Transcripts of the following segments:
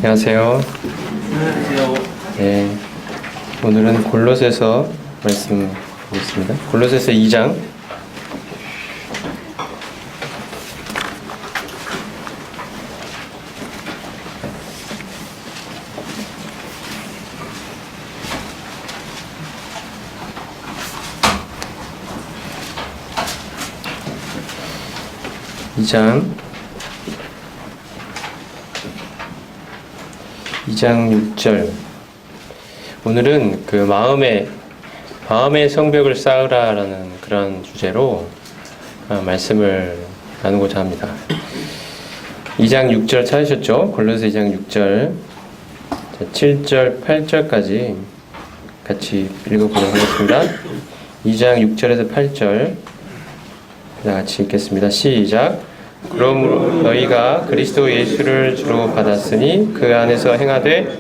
안녕하세요. 안녕하세요. 네, 오늘은 골로새서 말씀 보겠습니다. 골로새서 2장. 이 장 6절. 오늘은 그 마음의 성벽을 쌓으라라는 그런 주제로 말씀을 나누고자 합니다. 2장 6절 찾으셨죠? 골로새 2장 6절 7절 8절까지 같이 읽어보도록 하겠습니다. 2장 6절에서 8절 같이 읽겠습니다. 시작. 그러므로 너희가 그리스도 예수를 주로 받았으니 그 안에서 행하되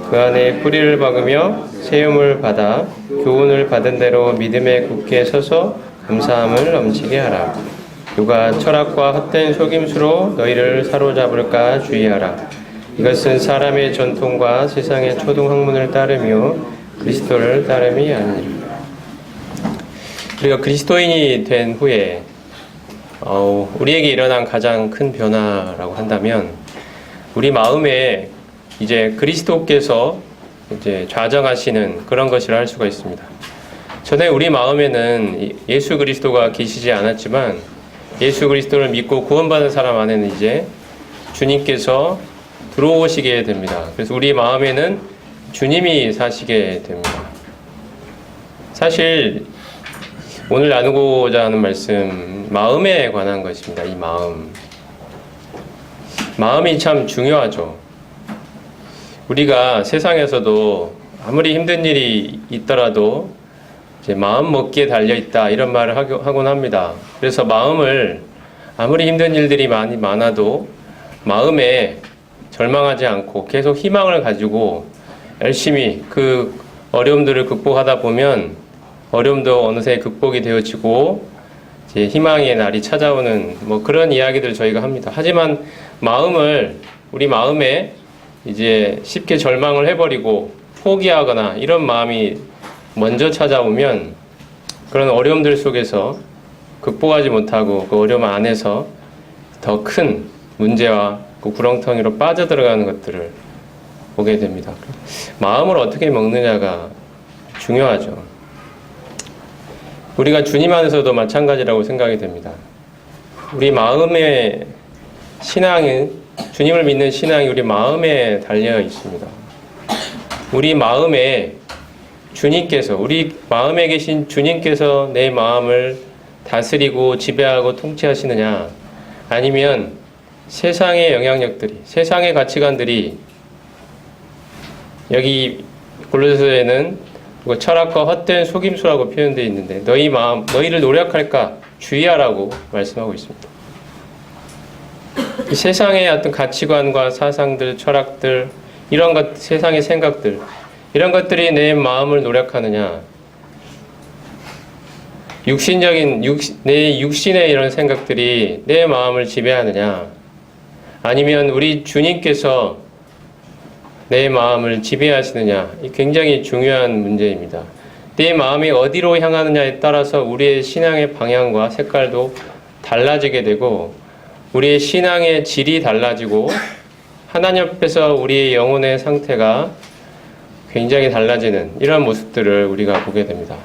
그 안에 뿌리를 박으며 세움을 받아 교훈을 받은 대로 믿음에 굳게 서서 감사함을 넘치게 하라. 누가 철학과 헛된 속임수로 너희를 사로잡을까 주의하라. 이것은 사람의 전통과 세상의 초등학문을 따르며 그리스도를 따름이 아니니라. 우리가 그리스도인이 된 후에 우리에게 일어난 가장 큰 변화라고 한다면 우리 마음에 이제 그리스도께서 이제 좌정하시는 그런 것이라 할 수가 있습니다. 전에 우리 마음에는 예수 그리스도가 계시지 않았지만 예수 그리스도를 믿고 구원받은 사람 안에는 이제 주님께서 들어오시게 됩니다. 그래서 우리 마음에는 주님이 사시게 됩니다. 사실 오늘 나누고자 하는 말씀, 마음에 관한 것입니다. 이 마음이 참 중요하죠. 우리가 세상에서도 아무리 힘든 일이 있더라도 이제 마음 먹기에 달려있다 이런 말을 하곤 합니다. 그래서 마음을 아무리 힘든 일들이 많아도 마음에 절망하지 않고 계속 희망을 가지고 열심히 그 어려움들을 극복하다 보면 어려움도 어느새 극복이 되어지고 이제 희망의 날이 찾아오는 그런 이야기들 저희가 합니다. 하지만 우리 마음에 이제 쉽게 절망을 해버리고 포기하거나 이런 마음이 먼저 찾아오면 그런 어려움들 속에서 극복하지 못하고 그 어려움 안에서 더 큰 문제와 그 구렁텅이로 빠져들어가는 것들을 보게 됩니다. 마음을 어떻게 먹느냐가 중요하죠. 우리가 주님 안에서도 마찬가지라고 생각이 됩니다. 우리 마음의 주님을 믿는 신앙이 우리 마음에 달려 있습니다. 우리 마음에 우리 마음에 계신 주님께서 내 마음을 다스리고 지배하고 통치하시느냐, 아니면 세상의 영향력들이, 세상의 가치관들이, 여기 골로새서에는 철학과 헛된 속임수라고 표현되어 있는데 너희를 노력할까 주의하라고 말씀하고 있습니다. 이 세상의 어떤 가치관과 사상들, 철학들, 세상의 생각들, 이런 것들이 내 마음을 노력하느냐, 내 육신의 이런 생각들이 내 마음을 지배하느냐, 아니면 우리 주님께서 내 마음을 지배하시느냐, 이 굉장히 중요한 문제입니다. 내 마음이 어디로 향하느냐에 따라서 우리의 신앙의 방향과 색깔도 달라지게 되고 우리의 신앙의 질이 달라지고 하나님 앞에서 우리의 영혼의 상태가 굉장히 달라지는 이런 모습들을 우리가 보게 됩니다.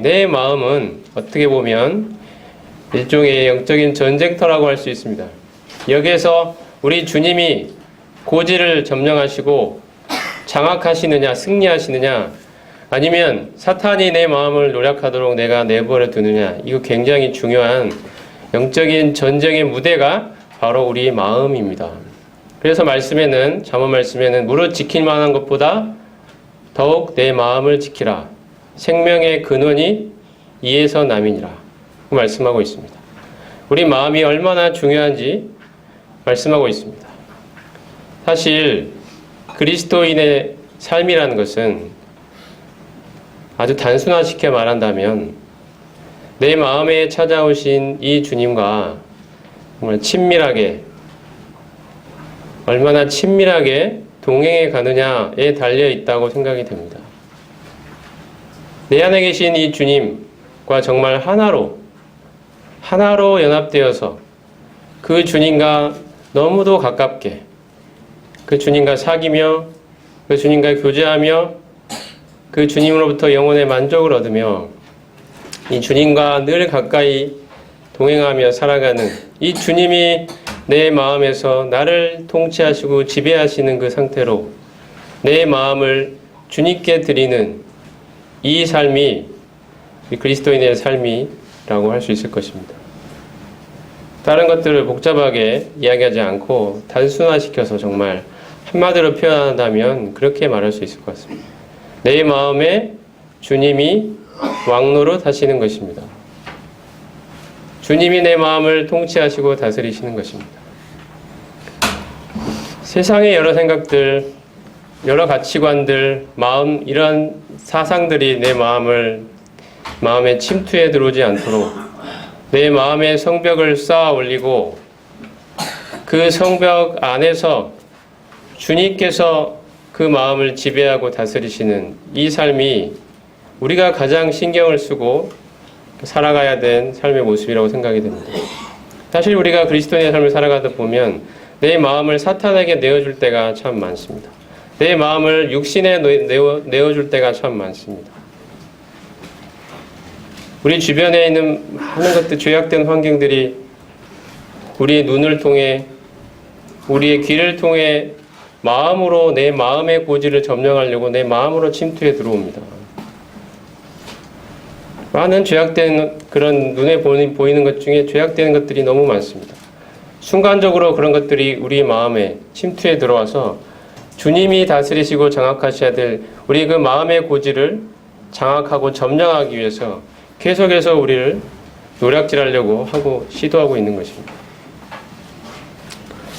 내 마음은 어떻게 보면 일종의 영적인 전쟁터라고 할 수 있습니다. 여기에서 우리 주님이 고지를 점령하시고 장악하시느냐, 승리하시느냐, 아니면 사탄이 내 마음을 노력하도록 내가 내버려 두느냐, 이거 굉장히 중요한 영적인 전쟁의 무대가 바로 우리 마음입니다. 그래서 잠언 말씀에는 무릇 지킬 만한 것보다 더욱 내 마음을 지키라. 생명의 근원이 이에서 남이니라. 말씀하고 있습니다. 우리 마음이 얼마나 중요한지 말씀하고 있습니다. 사실 그리스도인의 삶이라는 것은 아주 단순화시켜 말한다면 내 마음에 찾아오신 이 주님과 정말 친밀하게 얼마나 친밀하게 동행해 가느냐에 달려 있다고 생각이 됩니다. 내 안에 계신 이 주님과 정말 하나로 연합되어서 그 주님과 너무도 가깝게 그 주님과 사귀며 그 주님과 교제하며 그 주님으로부터 영혼의 만족을 얻으며 이 주님과 늘 가까이 동행하며 살아가는 이 주님이 내 마음에서 나를 통치하시고 지배하시는 그 상태로 내 마음을 주님께 드리는 이 삶이 그리스도인의 삶이라고 할 수 있을 것입니다. 다른 것들을 복잡하게 이야기하지 않고 단순화시켜서 정말 한마디로 표현한다면 그렇게 말할 수 있을 것 같습니다. 내 마음에 주님이 왕노릇 하시는 것입니다. 주님이 내 마음을 통치하시고 다스리시는 것입니다. 세상의 여러 생각들, 여러 가치관들, 마음, 이런 사상들이 내 마음에 침투해 들어오지 않도록 내 마음의 성벽을 쌓아 올리고 그 성벽 안에서 주님께서 그 마음을 지배하고 다스리시는 이 삶이 우리가 가장 신경을 쓰고 살아가야 된 삶의 모습이라고 생각이 됩니다. 사실 우리가 그리스도인의 삶을 살아가다 보면 내 마음을 사탄에게 내어줄 때가 참 많습니다. 내 마음을 육신에 내어줄 때가 참 많습니다. 우리 주변에 있는 많은 것들, 죄악된 환경들이 우리의 눈을 통해, 우리의 귀를 통해 마음으로 내 마음의 고지를 점령하려고 내 마음으로 침투해 들어옵니다. 많은 죄악된 그런 눈에 보이는 것 중에 죄악된 것들이 너무 많습니다. 순간적으로 그런 것들이 우리 마음에 침투해 들어와서 주님이 다스리시고 장악하셔야 될 우리 그 마음의 고지를 장악하고 점령하기 위해서 계속해서 우리를 노략질하려고 하고 시도하고 있는 것입니다.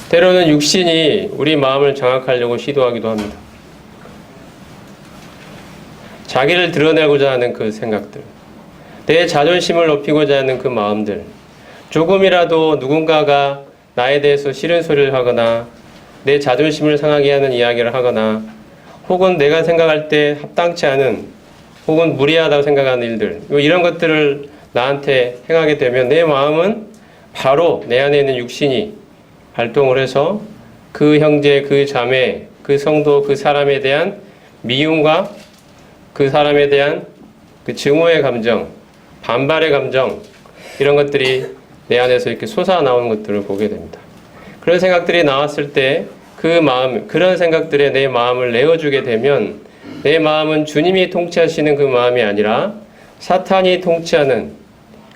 때로는 육신이 우리 마음을 장악하려고 시도하기도 합니다. 자기를 드러내고자 하는 그 생각들, 내 자존심을 높이고자 하는 그 마음들, 조금이라도 누군가가 나에 대해서 싫은 소리를 하거나 내 자존심을 상하게 하는 이야기를 하거나 혹은 내가 생각할 때 합당치 않은 혹은 무리하다고 생각하는 일들, 이런 것들을 나한테 행하게 되면 내 마음은 바로 내 안에 있는 육신이 발동을 해서 그 형제, 그 자매, 그 성도, 그 사람에 대한 미움과 그 사람에 대한 그 증오의 감정, 반발의 감정, 이런 것들이 내 안에서 이렇게 솟아나오는 것들을 보게 됩니다. 그런 생각들이 나왔을 때 그 마음, 그런 생각들에 내 마음을 내어주게 되면 내 마음은 주님이 통치하시는 그 마음이 아니라 사탄이 통치하는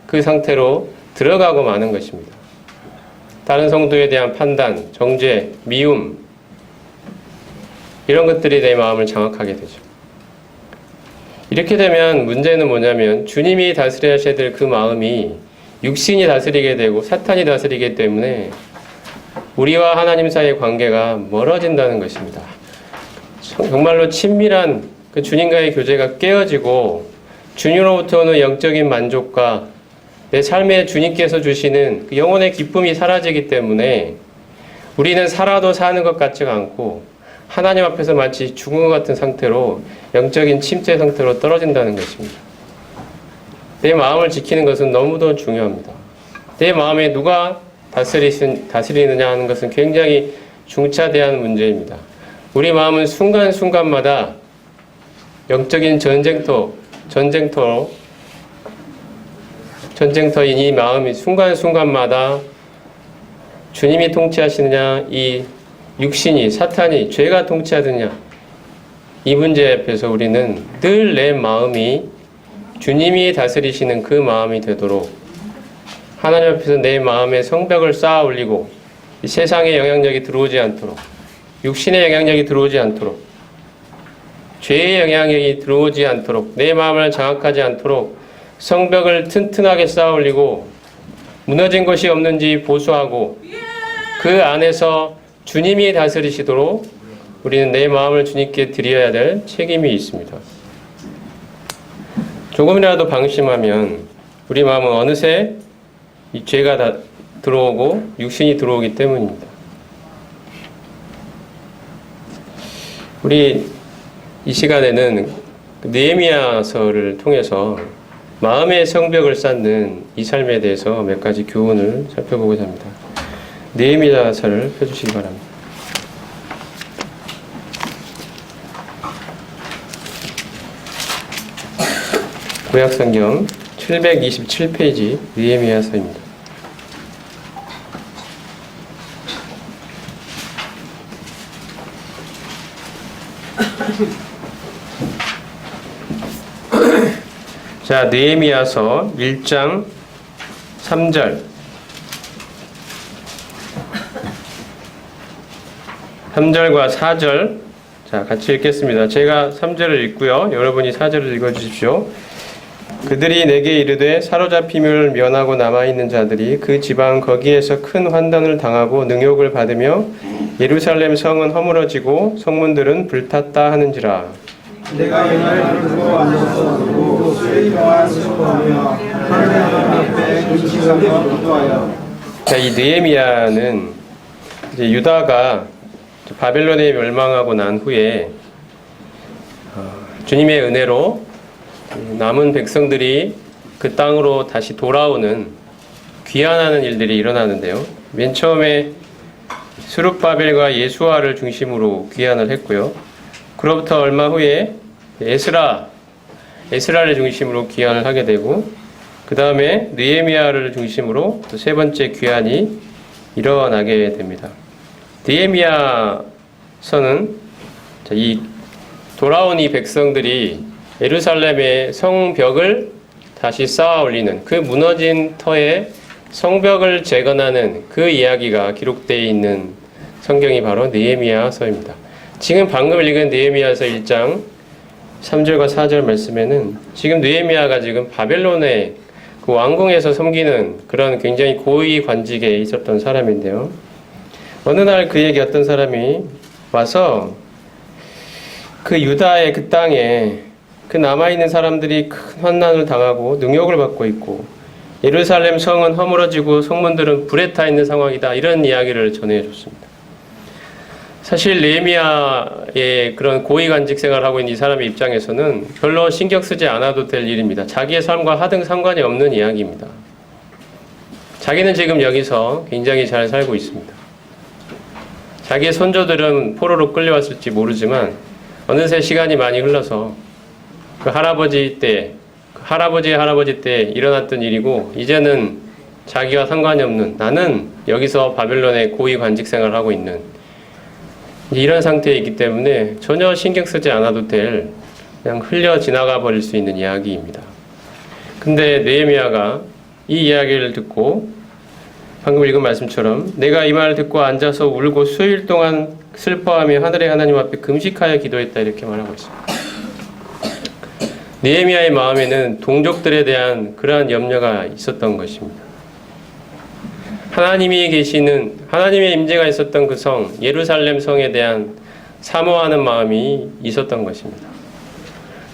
그 상태로 들어가고 마는 것입니다. 다른 성도에 대한 판단, 정죄, 미움, 이런 것들이 내 마음을 장악하게 되죠. 이렇게 되면 문제는 뭐냐면 주님이 다스려야 될 그 마음이 육신이 다스리게 되고 사탄이 다스리기 때문에 우리와 하나님 사이의 관계가 멀어진다는 것입니다. 정말로 친밀한 그 주님과의 교제가 깨어지고 주님으로부터 오는 영적인 만족과 내 삶에 주님께서 주시는 그 영혼의 기쁨이 사라지기 때문에 우리는 살아도 사는 것 같지가 않고 하나님 앞에서 마치 죽은 것 같은 상태로 영적인 침체 상태로 떨어진다는 것입니다. 내 마음을 지키는 것은 너무도 중요합니다. 내 마음에 누가 다스리느냐 하는 것은 굉장히 중차대한 문제입니다. 우리 마음은 순간순간마다 영적인 전쟁터인 이 마음이 순간순간마다 주님이 통치하시느냐, 이 육신이, 사탄이, 죄가 통치하느냐, 이 문제 앞에서 우리는 늘 내 마음이 주님이 다스리시는 그 마음이 되도록 하나님 앞에서 내 마음의 성벽을 쌓아 올리고 이 세상의 영향력이 들어오지 않도록, 육신의 영향력이 들어오지 않도록, 죄의 영향력이 들어오지 않도록, 내 마음을 장악하지 않도록 성벽을 튼튼하게 쌓아 올리고 무너진 것이 없는지 보수하고 그 안에서 주님이 다스리시도록 우리는 내 마음을 주님께 드려야 될 책임이 있습니다. 조금이라도 방심하면 우리 마음은 어느새 이 죄가 다 들어오고 육신이 들어오기 때문입니다. 우리 이 시간에는 느헤미야서를 통해서 마음의 성벽을 쌓는 이 삶에 대해서 몇 가지 교훈을 살펴보고자 합니다. 느헤미야서를 펴주시기 바랍니다. 구약성경 727페이지 느헤미야서입니다. 자, 느헤미야서 1장 3절 3절과 4절 자, 같이 읽겠습니다. 제가 3절을 읽고요. 여러분이 4절을 읽어주십시오. 그들이 내게 이르되 사로잡힘을 면하고 남아있는 자들이 그 지방 거기에서 큰 환난을 당하고 능욕을 받으며 예루살렘 성은 허물어지고 성문들은 불탔다 하는지라. 내가 이날 들고 앉아서 누구 수일 동안 슬퍼하며 하나님 앞에 근심하며 기도하여. 자, 이 느헤미야는 이제 유다가 바벨론에 멸망하고 난 후에 주님의 은혜로 남은 백성들이 그 땅으로 다시 돌아오는 귀환하는 일들이 일어나는데요. 맨 처음에 스룹바벨과 예수아를 중심으로 귀환을 했고요. 그로부터 얼마 후에 에스라를 중심으로 귀환을 하게 되고, 그 다음에 느헤미야를 중심으로 또 세 번째 귀환이 일어나게 됩니다. 느헤미야서는 이 돌아온 이 백성들이 예루살렘의 성벽을 다시 쌓아 올리는, 그 무너진 터에 성벽을 재건하는 그 이야기가 기록되어 있는 성경이 바로 느헤미야서입니다. 지금 방금 읽은 느헤미야서 1장 3절과 4절 말씀에는 지금 느헤미야가 지금 바벨론의 그 왕궁에서 섬기는 그런 굉장히 고위 관직에 있었던 사람인데요. 어느 날 그에게 어떤 사람이 와서 그 유다의 그 땅에 그 남아있는 사람들이 큰 환난을 당하고 능욕을 받고 있고 예루살렘 성은 허물어지고 성문들은 불에 타 있는 상황이다, 이런 이야기를 전해줬습니다. 사실 느헤미야의 그런 고위관직 생활을 하고 있는 이 사람의 입장에서는 별로 신경 쓰지 않아도 될 일입니다. 자기의 삶과 하등 상관이 없는 이야기입니다. 자기는 지금 여기서 굉장히 잘 살고 있습니다. 자기의 손조들은 포로로 끌려왔을지 모르지만 어느새 시간이 많이 흘러서 그 할아버지 때 일어났던 일이고, 이제는 자기와 상관이 없는, 나는 여기서 바벨론의 고위 관직 생활을 하고 있는 이런 상태에 있기 때문에 전혀 신경 쓰지 않아도 될, 그냥 흘려 지나가 버릴 수 있는 이야기입니다. 근데 느헤미야가 이 이야기를 듣고 방금 읽은 말씀처럼 내가 이 말을 듣고 앉아서 울고 수일 동안 슬퍼하며 하늘의 하나님 앞에 금식하여 기도했다, 이렇게 말하고 있습니다. 느헤미야의 마음에는 동족들에 대한 그러한 염려가 있었던 것입니다. 하나님이 계시는, 하나님의 임재가 있었던 그 성, 예루살렘 성에 대한 사모하는 마음이 있었던 것입니다.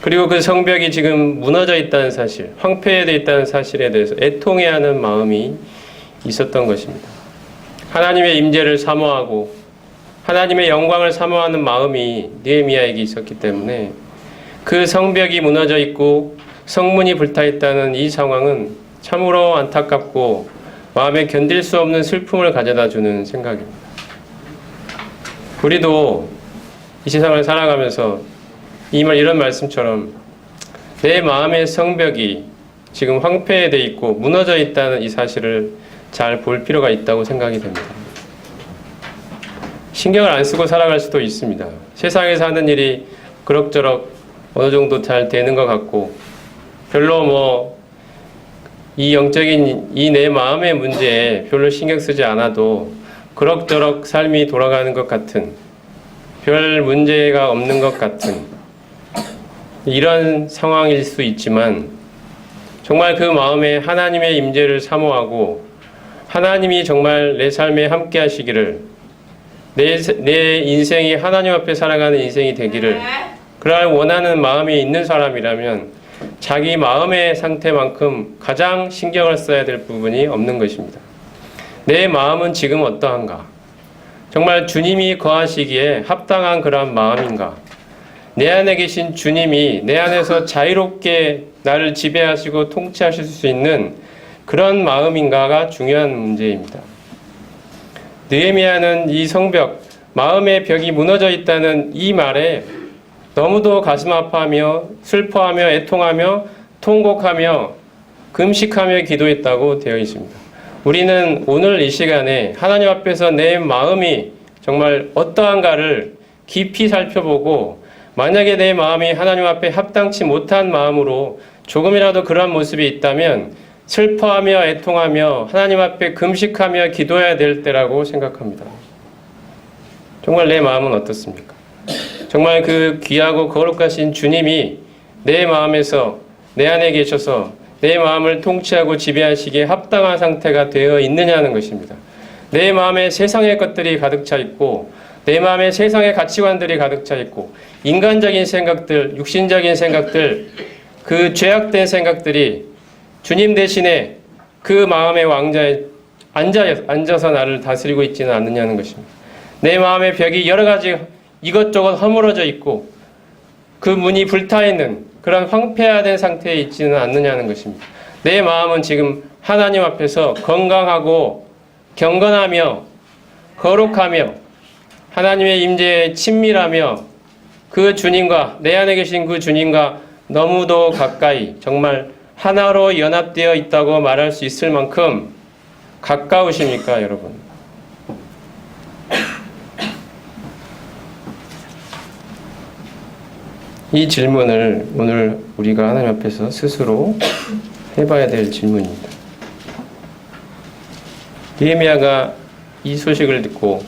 그리고 그 성벽이 지금 무너져 있다는 사실, 황폐되어 있다는 사실에 대해서 애통해하는 마음이 있었던 것입니다. 하나님의 임재를 사모하고 하나님의 영광을 사모하는 마음이 느헤미야에게 있었기 때문에 그 성벽이 무너져 있고 성문이 불타 있다는 이 상황은 참으로 안타깝고 마음에 견딜 수 없는 슬픔을 가져다 주는 생각입니다. 우리도 이 세상을 살아가면서 이런 말씀처럼 내 마음의 성벽이 지금 황폐되어 있고 무너져 있다는 이 사실을 잘 볼 필요가 있다고 생각이 됩니다. 신경을 안 쓰고 살아갈 수도 있습니다. 세상에서 하는 일이 그럭저럭 어느 정도 잘 되는 것 같고, 별로 이 영적인 이 내 마음의 문제에 별로 신경 쓰지 않아도 그럭저럭 삶이 돌아가는 것 같은, 별 문제가 없는 것 같은 이런 상황일 수 있지만, 정말 그 마음에 하나님의 임재를 사모하고 하나님이 정말 내 삶에 함께 하시기를, 내 인생이 하나님 앞에 살아가는 인생이 되기를 그럴 원하는 마음이 있는 사람이라면 자기 마음의 상태만큼 가장 신경을 써야 될 부분이 없는 것입니다. 내 마음은 지금 어떠한가? 정말 주님이 거하시기에 합당한 그런 마음인가? 내 안에 계신 주님이 내 안에서 자유롭게 나를 지배하시고 통치하실 수 있는 그런 마음인가가 중요한 문제입니다. 느헤미야는 이 성벽, 마음의 벽이 무너져 있다는 이 말에 너무도 가슴 아파하며 슬퍼하며 애통하며 통곡하며 금식하며 기도했다고 되어 있습니다. 우리는 오늘 이 시간에 하나님 앞에서 내 마음이 정말 어떠한가를 깊이 살펴보고, 만약에 내 마음이 하나님 앞에 합당치 못한 마음으로 조금이라도 그러한 모습이 있다면 슬퍼하며 애통하며 하나님 앞에 금식하며 기도해야 될 때라고 생각합니다. 정말 내 마음은 어떻습니까? 정말 그 귀하고 거룩하신 주님이 내 마음에서, 내 안에 계셔서 내 마음을 통치하고 지배하시기에 합당한 상태가 되어 있느냐는 것입니다. 내 마음에 세상의 것들이 가득 차 있고, 내 마음에 세상의 가치관들이 가득 차 있고, 인간적인 생각들, 육신적인 생각들, 그 죄악된 생각들이 주님 대신에 그 마음의 왕자에 앉아서 나를 다스리고 있지는 않느냐는 것입니다. 내 마음의 벽이 여러 가지 이것저것 허물어져 있고 그 문이 불타 있는 그런 황폐화된 상태에 있지는 않느냐는 것입니다. 내 마음은 지금 하나님 앞에서 건강하고 경건하며 거룩하며 하나님의 임재에 친밀하며 그 주님과, 내 안에 계신 그 주님과 너무도 가까이, 정말 하나로 연합되어 있다고 말할 수 있을 만큼 가까우십니까, 여러분? 이 질문을 오늘 우리가 하나님 앞에서 스스로 해봐야 될 질문입니다. 느헤미야가 이 소식을 듣고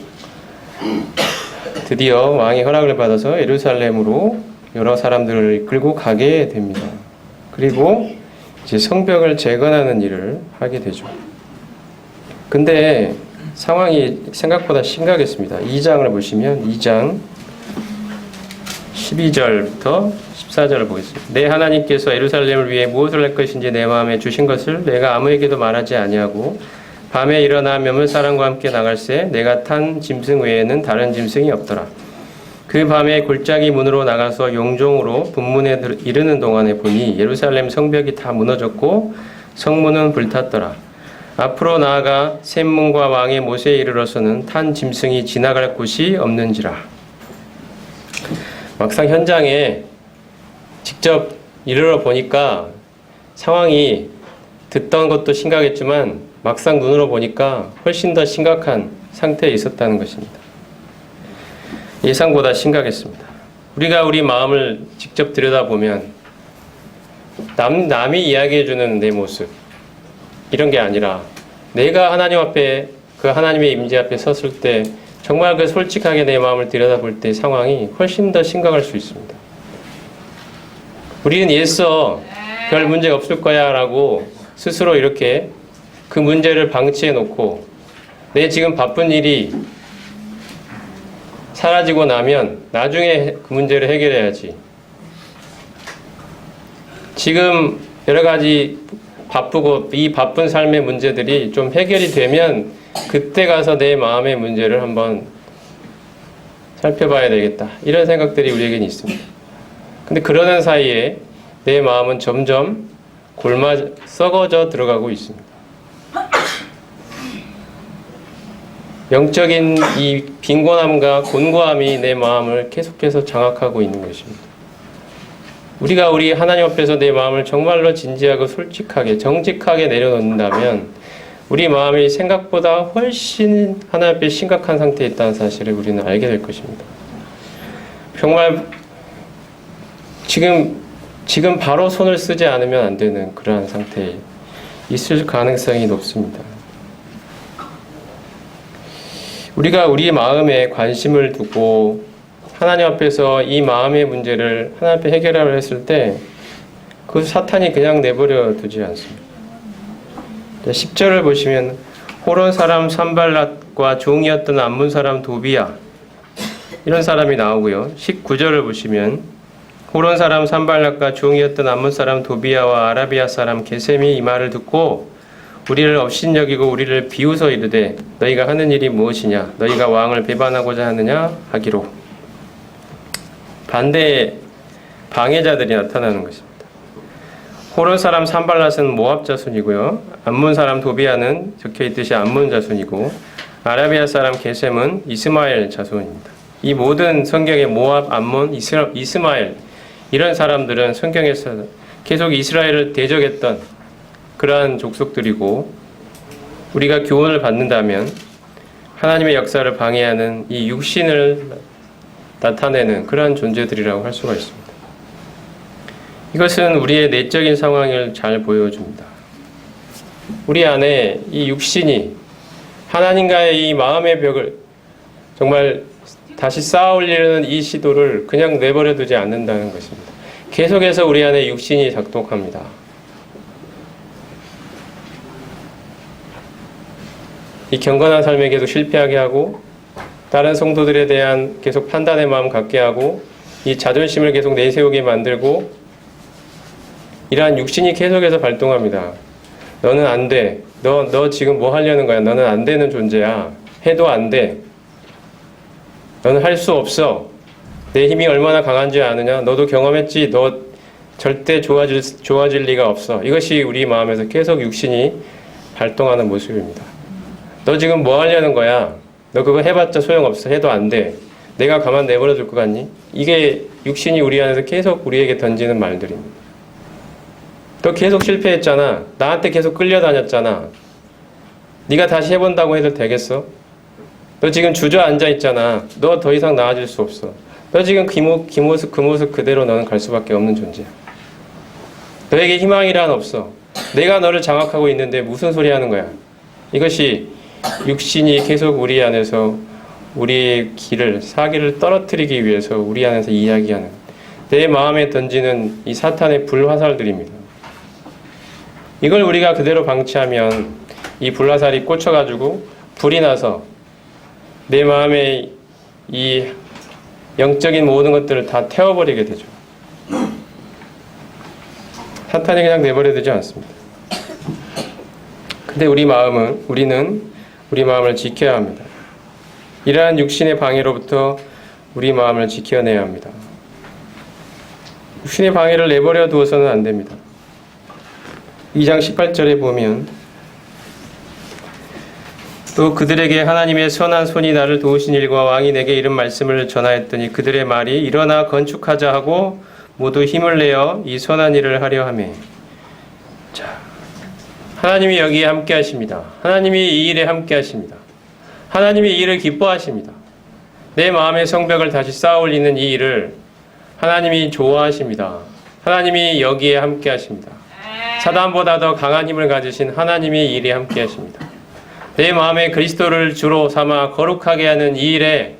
드디어 왕의 허락을 받아서 예루살렘으로 여러 사람들을 이끌고 가게 됩니다. 그리고 이제 성벽을 재건하는 일을 하게 되죠. 근데 상황이 생각보다 심각했습니다. 2장을 보시면 2장 12절부터 14절을 보겠습니다. 내 하나님께서 예루살렘을 위해 무엇을 할 것인지 내 마음에 주신 것을 내가 아무에게도 말하지 아니하고 밤에 일어나 몇몇 사람과 함께 나갈새 내가 탄 짐승 외에는 다른 짐승이 없더라. 그 밤에 골짜기 문으로 나가서 용종으로 분문에 이르는 동안에 보니 예루살렘 성벽이 다 무너졌고 성문은 불탔더라. 앞으로 나아가 샘문과 왕의 못에 이르러서는 탄 짐승이 지나갈 곳이 없는지라. 막상 현장에 직접 이르러 보니까 상황이 듣던 것도 심각했지만 막상 눈으로 보니까 훨씬 더 심각한 상태에 있었다는 것입니다. 예상보다 심각했습니다. 우리가 우리 마음을 직접 들여다보면 남이 이야기해주는 내 모습, 이런 게 아니라 내가 하나님 앞에, 그 하나님의 임재 앞에 섰을 때 정말 그 솔직하게 내 마음을 들여다볼 때 상황이 훨씬 더 심각할 수 있습니다. 우리는 애써 별 문제 없을 거야 라고 스스로 이렇게 그 문제를 방치해 놓고 내 지금 바쁜 일이 사라지고 나면 나중에 그 문제를 해결해야지. 지금 여러 가지 바쁘고 이 바쁜 삶의 문제들이 좀 해결이 되면 그때 가서 내 마음의 문제를 한번 살펴봐야 되겠다. 이런 생각들이 우리에게는 있습니다. 근데 그러는 사이에 내 마음은 점점 썩어져 들어가고 있습니다. 영적인 이 빈곤함과 곤고함이 내 마음을 계속해서 장악하고 있는 것입니다. 우리가 우리 하나님 앞에서 내 마음을 정말로 진지하고 솔직하게 정직하게 내려놓는다면 우리 마음이 생각보다 훨씬 하나님 앞에 심각한 상태에 있다는 사실을 우리는 알게 될 것입니다. 정말 지금 바로 손을 쓰지 않으면 안 되는 그러한 상태에 있을 가능성이 높습니다. 우리가 우리 마음에 관심을 두고 하나님 앞에서 이 마음의 문제를 하나님 앞에 해결하려 했을 때 그 사탄이 그냥 내버려 두지 않습니다. 10절을 보시면 호론 사람 산발랏과 종이었던 암몬 사람 도비야, 이런 사람이 나오고요. 19절을 보시면 호론 사람 산발랏과 종이었던 암몬 사람 도비야와 아라비아 사람 게셈이 이 말을 듣고 우리를 업신여기고 우리를 비웃어 이르되 너희가 하는 일이 무엇이냐 너희가 왕을 배반하고자 하느냐 하기로 반대의 방해자들이 나타나는 것입니다. 호론 사람 산발랏은 모압 자손이고요. 암몬 사람 도비아는 적혀있듯이 암몬 자손이고 아라비아 사람 게셈은 이스마엘 자손입니다. 이 모든 성경의 모압, 암몬, 이스마엘 이런 사람들은 성경에서 계속 이스라엘을 대적했던 그러한 족속들이고 우리가 교훈을 받는다면 하나님의 역사를 방해하는 이 육신을 나타내는 그러한 존재들이라고 할 수가 있습니다. 이것은 우리의 내적인 상황을 잘 보여줍니다. 우리 안에 이 육신이 하나님과의 이 마음의 벽을 정말 다시 쌓아 올리려는 이 시도를 그냥 내버려 두지 않는다는 것입니다. 계속해서 우리 안에 육신이 작동합니다. 이 경건한 삶에 계속 실패하게 하고 다른 성도들에 대한 계속 판단의 마음 갖게 하고 이 자존심을 계속 내세우게 만들고 이러한 육신이 계속해서 발동합니다. 너는 안 돼. 너 지금 뭐 하려는 거야? 너는 안 되는 존재야. 해도 안 돼. 너는 할 수 없어. 내 힘이 얼마나 강한지 아느냐? 너도 경험했지? 너 절대 좋아질 리가 없어. 이것이 우리 마음에서 계속 육신이 발동하는 모습입니다. 너 지금 뭐 하려는 거야? 너 그거 해봤자 소용없어. 해도 안 돼. 내가 가만 내버려 둘 것 같니? 이게 육신이 우리 안에서 계속 우리에게 던지는 말들입니다. 너 계속 실패했잖아. 나한테 계속 끌려다녔잖아. 네가 다시 해본다고 해도 되겠어? 너 지금 주저앉아 있잖아. 너 더 이상 나아질 수 없어. 너 지금 그 모습 그대로 너는 갈 수밖에 없는 존재야. 너에게 희망이란 없어. 내가 너를 장악하고 있는데 무슨 소리 하는 거야? 이것이 육신이 계속 우리 안에서 우리의 사기를 떨어뜨리기 위해서 우리 안에서 이야기하는 내 마음에 던지는 이 사탄의 불화살들입니다. 이걸 우리가 그대로 방치하면 이 불화살이 꽂혀가지고 불이 나서 내 마음에 이 영적인 모든 것들을 다 태워버리게 되죠. 사탄이 그냥 내버려 두지 않습니다. 근데 우리는 우리 마음을 지켜야 합니다. 이러한 육신의 방해로부터 우리 마음을 지켜내야 합니다. 육신의 방해를 내버려 두어서는 안 됩니다. 2장 18절에 보면 또 그들에게 하나님의 선한 손이 나를 도우신 일과 왕이 내게 이런 말씀을 전하였더니 그들의 말이 일어나 건축하자 하고 모두 힘을 내어 이 선한 일을 하려 하매. 자, 하나님이 여기에 함께 하십니다. 하나님이 이 일에 함께 하십니다. 하나님이 이 일을 기뻐하십니다. 내 마음의 성벽을 다시 쌓아 올리는 이 일을 하나님이 좋아하십니다. 하나님이 여기에 함께 하십니다. 사단보다 더 강한 힘을 가지신 하나님이 이 일에 함께 하십니다. 내 마음에 그리스도를 주로 삼아 거룩하게 하는 이 일에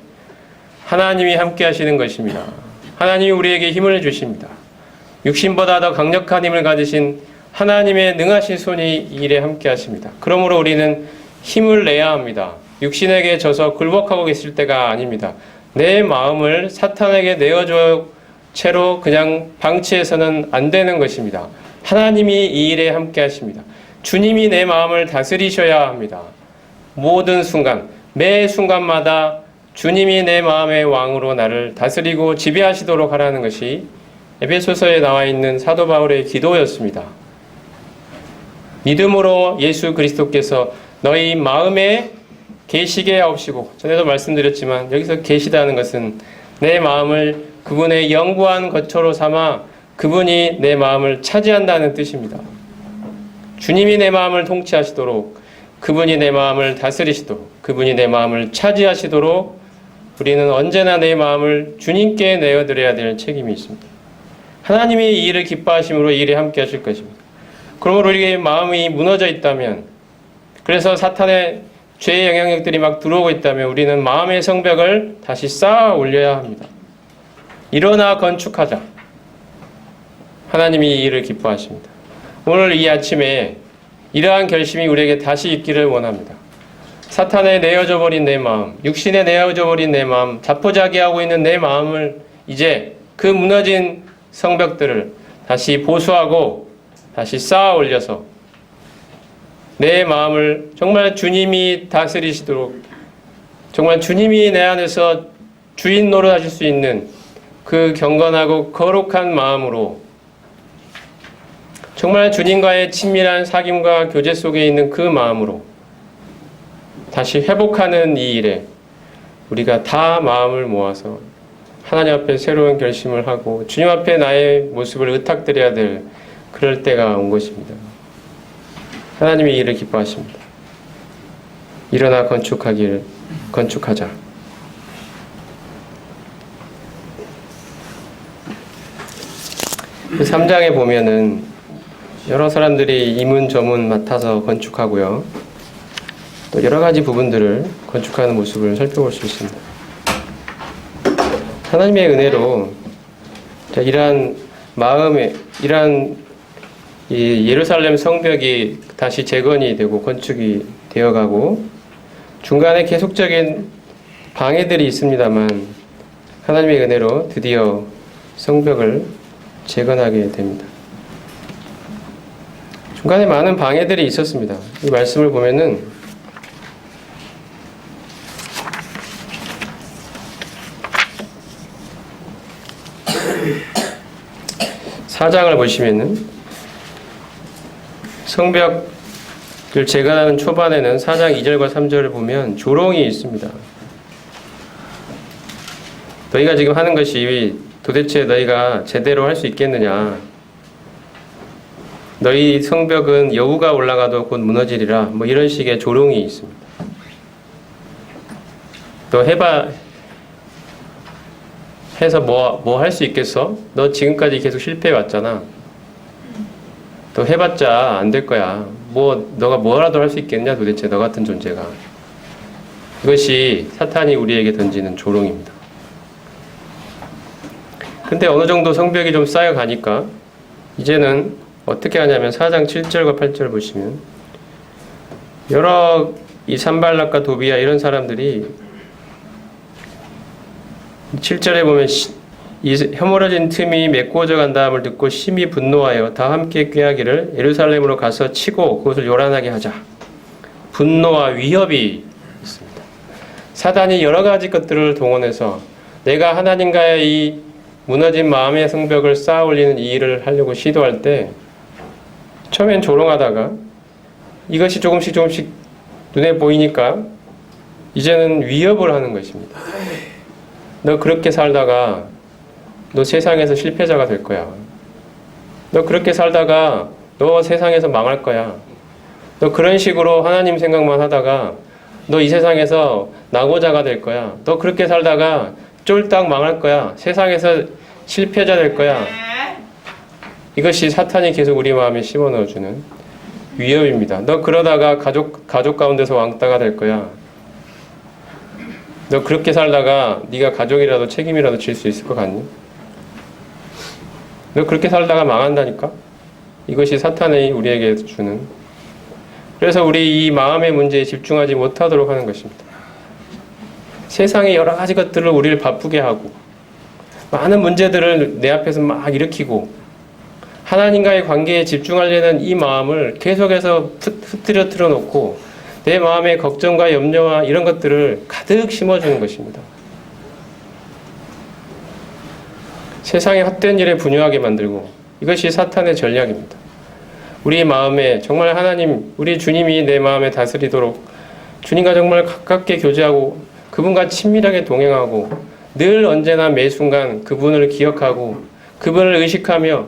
하나님이 함께 하시는 것입니다. 하나님이 우리에게 힘을 주십니다. 육신보다 더 강력한 힘을 가지신 하나님의 능하신 손이 이 일에 함께 하십니다. 그러므로 우리는 힘을 내야 합니다. 육신에게 져서 굴복하고 있을 때가 아닙니다. 내 마음을 사탄에게 내어줘 채로 그냥 방치해서는 안 되는 것입니다. 하나님이 이 일에 함께 하십니다. 주님이 내 마음을 다스리셔야 합니다. 모든 순간, 매 순간마다 주님이 내 마음의 왕으로 나를 다스리고 지배하시도록 하라는 것이 에베소서에 나와 있는 사도 바울의 기도였습니다. 믿음으로 예수 그리스도께서 너희 마음에 계시게 하옵시고, 전에도 말씀드렸지만 여기서 계시다는 것은 내 마음을 그분의 영구한 거처로 삼아 그분이 내 마음을 차지한다는 뜻입니다. 주님이 내 마음을 통치하시도록, 그분이 내 마음을 다스리시도록, 그분이 내 마음을 차지하시도록 우리는 언제나 내 마음을 주님께 내어드려야 될 책임이 있습니다. 하나님이 이 일을 기뻐하심으로 이 일에 함께 하실 것입니다. 그러므로 우리의 마음이 무너져 있다면, 그래서 사탄의 죄의 영향력들이 막 들어오고 있다면 우리는 마음의 성벽을 다시 쌓아 올려야 합니다. 일어나 건축하자. 하나님이 이 일을 기뻐하십니다. 오늘 이 아침에 이러한 결심이 우리에게 다시 있기를 원합니다. 사탄에 내어져 버린 내 마음, 육신에 내어져 버린 내 마음, 자포자기하고 있는 내 마음을 이제 그 무너진 성벽들을 다시 보수하고 다시 쌓아 올려서 내 마음을 정말 주님이 다스리시도록, 정말 주님이 내 안에서 주인 노릇하실 수 있는 그 경건하고 거룩한 마음으로, 정말 주님과의 친밀한 사귐과 교제 속에 있는 그 마음으로 다시 회복하는 이 일에 우리가 다 마음을 모아서 하나님 앞에 새로운 결심을 하고 주님 앞에 나의 모습을 의탁드려야 될 그럴 때가 온 것입니다. 하나님이 이 일을 기뻐하십니다. 일어나 건축하자. 그 3장에 보면은 여러 사람들이 이문저문 맡아서 건축하고요. 또 여러 가지 부분들을 건축하는 모습을 살펴볼 수 있습니다. 하나님의 은혜로 이러한 마음에, 이러한 이 예루살렘 성벽이 다시 재건이 되고 건축이 되어가고 중간에 계속적인 방해들이 있습니다만 하나님의 은혜로 드디어 성벽을 재건하게 됩니다. 중간에 많은 방해들이 있었습니다. 이 말씀을 보면은 4장을 보시면은 성벽을 재건하는 초반에는 4장 2절과 3절을 보면 조롱이 있습니다. 너희가 지금 하는 것이 도대체 너희가 제대로 할 수 있겠느냐? 너희 성벽은 여우가 올라가도 곧 무너지리라. 뭐 이런 식의 조롱이 있습니다. 너 해서 뭐 할 수 있겠어? 너 지금까지 계속 실패해 왔잖아. 너 해봤자 안 될 거야. 너가 뭐라도 할 수 있겠냐 도대체 너 같은 존재가. 이것이 사탄이 우리에게 던지는 조롱입니다. 근데 어느 정도 성벽이 좀 쌓여가니까 이제는 어떻게 하냐면 4장 7절과 8절을 보시면 여러 이 산발락과 도비야 이런 사람들이 7절에 보면 이 혐오려진 틈이 메꿔져 간다함을 듣고 심히 분노하여 다 함께 꾀하기를 예루살렘으로 가서 치고 그것을 요란하게 하자. 분노와 위협이 있습니다. 사단이 여러 가지 것들을 동원해서 내가 하나님과의 이 무너진 마음의 성벽을 쌓아 올리는 이 일을 하려고 시도할 때 처음엔 조롱하다가 이것이 조금씩 눈에 보이니까 이제는 위협을 하는 것입니다. 너 그렇게 살다가 너 세상에서 실패자가 될 거야. 너 그렇게 살다가 너 세상에서 망할 거야. 너 그런 식으로 하나님 생각만 하다가 너 이 세상에서 낙오자가 될 거야. 너 그렇게 살다가 쫄딱 망할 거야. 세상에서 실패자 될 거야. 이것이 사탄이 계속 우리 마음에 심어 넣어주는 위협입니다. 너 그러다가 가족 가운데서 왕따가 될 거야. 너 그렇게 살다가 네가 가족이라도 책임이라도 질 수 있을 것 같니? 너 그렇게 살다가 망한다니까? 이것이 사탄이 우리에게 주는. 그래서 우리 이 마음의 문제에 집중하지 못하도록 하는 것입니다. 세상의 여러 가지 것들을 우리를 바쁘게 하고 많은 문제들을 내 앞에서 막 일으키고 하나님과의 관계에 집중하려는 이 마음을 계속해서 흐트려 틀어놓고 내 마음의 걱정과 염려와 이런 것들을 가득 심어주는 것입니다. 세상의 헛된 일에 분유하게 만들고 이것이 사탄의 전략입니다. 우리 마음에 정말 하나님, 우리 주님이 내 마음에 다스리도록 주님과 정말 가깝게 교제하고 그분과 친밀하게 동행하고 늘 언제나 매 순간 그분을 기억하고 그분을 의식하며